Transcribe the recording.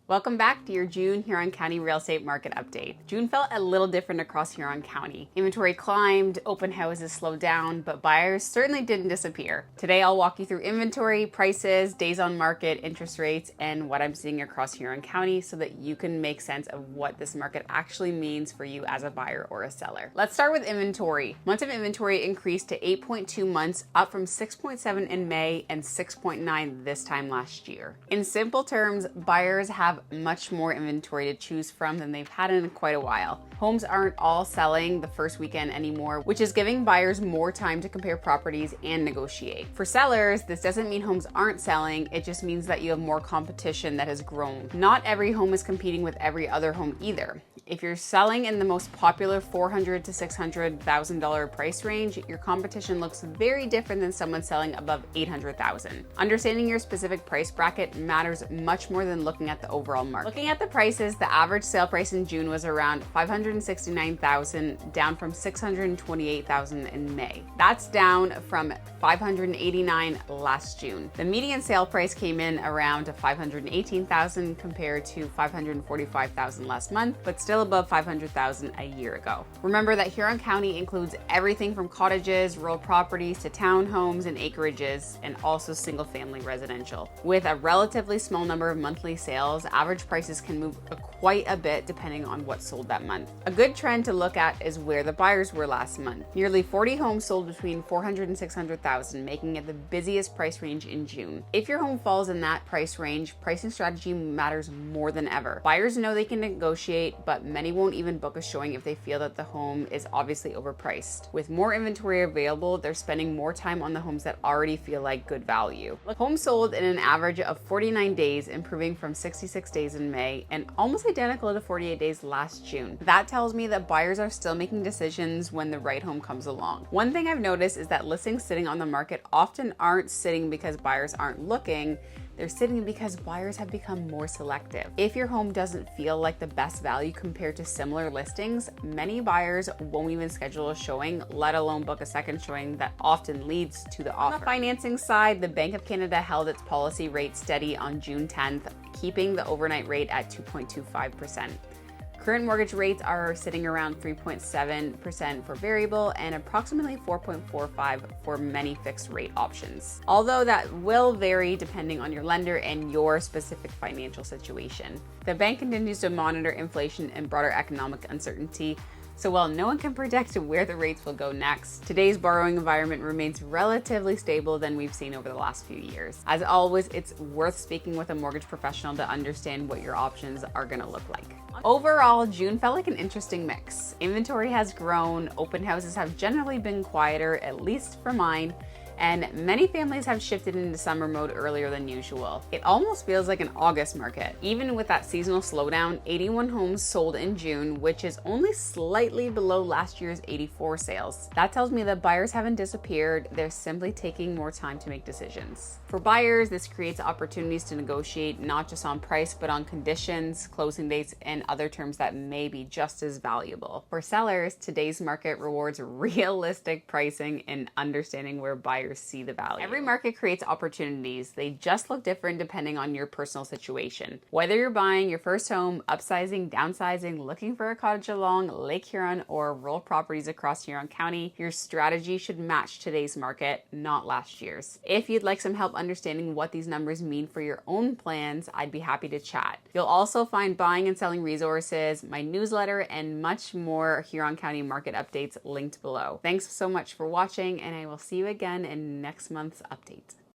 Welcome back to your June Huron County real estate market update. June felt a little different across Huron County. Inventory climbed, open houses slowed down, but buyers certainly didn't disappear. Today I'll walk you through inventory, prices, days on market, interest rates, and what I'm seeing across Huron County so that you can make sense of what this market actually means for you as a buyer or a seller. Let's start with inventory. Months of inventory increased to 8.2 months, up from 6.7 in May and 6.9 this time last year. In simple terms, buyers have much more inventory to choose from than they've had in quite a while. Homes aren't all selling the first weekend anymore, which is giving buyers more time to compare properties and negotiate. For sellers, this doesn't mean homes aren't selling, it just means that you have more competition that has grown. Not every home is competing with every other home either. If you're selling in the most popular $400,000 to $600,000 price range, your competition looks very different than someone selling above $800,000. Understanding your specific price bracket matters much more than looking at the overall market. Looking at the prices, the average sale price in June was around $569,000, down from $628,000 in May. That's down from $589,000 last June. The median sale price came in around $518,000 compared to $545,000 last month, but still above $500,000 a year ago. Remember that Huron County includes everything from cottages, rural properties, to townhomes and acreages, and also single-family residential. With a relatively small number of monthly sales, average prices can move quite a bit depending on what sold that month. A good trend to look at is where the buyers were last month. Nearly 40 homes sold between $400,000 and $600,000, making it the busiest price range in June. If your home falls in that price range, pricing strategy matters more than ever. Buyers know they can negotiate, but many won't even book a showing if they feel that the home is obviously overpriced. With more inventory available, they're spending more time on the homes that already feel like good value. Homes sold in an average of 49 days, improving from 66 days in May and almost identical to 48 days last June. That tells me that buyers are still making decisions when the right home comes along. One thing I've noticed is that listings sitting on the market often aren't sitting because buyers aren't looking. They're sitting because buyers have become more selective. If your home doesn't feel like the best value compared to similar listings, many buyers won't even schedule a showing, let alone book a second showing that often leads to the offer. On the financing side, the Bank of Canada held its policy rate steady on June 10th, keeping the overnight rate at 2.25%. Current mortgage rates are sitting around 3.7% for variable and approximately 4.45% for many fixed rate options. Although that will vary depending on your lender and your specific financial situation. The bank continues to monitor inflation and broader economic uncertainty. So while no one can predict where the rates will go next, today's borrowing environment remains relatively stable than we've seen over the last few years. As always, it's worth speaking with a mortgage professional to understand what your options are going to look like. Overall, June felt like an interesting mix. Inventory has grown, open houses have generally been quieter, at least for mine, and many families have shifted into summer mode earlier than usual. It almost feels like an August market. Even with that seasonal slowdown, 81 homes sold in June, which is only slightly below last year's 84 sales. That tells me that buyers haven't disappeared, they're simply taking more time to make decisions. For buyers, this creates opportunities to negotiate not just on price, but on conditions, closing dates, and other terms that may be just as valuable. For sellers, today's market rewards realistic pricing and understanding where buyers see the value. Every market creates opportunities. They just look different depending on your personal situation. Whether you're buying your first home, upsizing, downsizing, looking for a cottage along Lake Huron, or rural properties across Huron County, your strategy should match today's market, not last year's. If you'd like some help understanding what these numbers mean for your own plans, I'd be happy to chat. You'll also find buying and selling resources, my newsletter, and much more Huron County market updates linked below. Thanks so much for watching, and I will see you again in next month's update.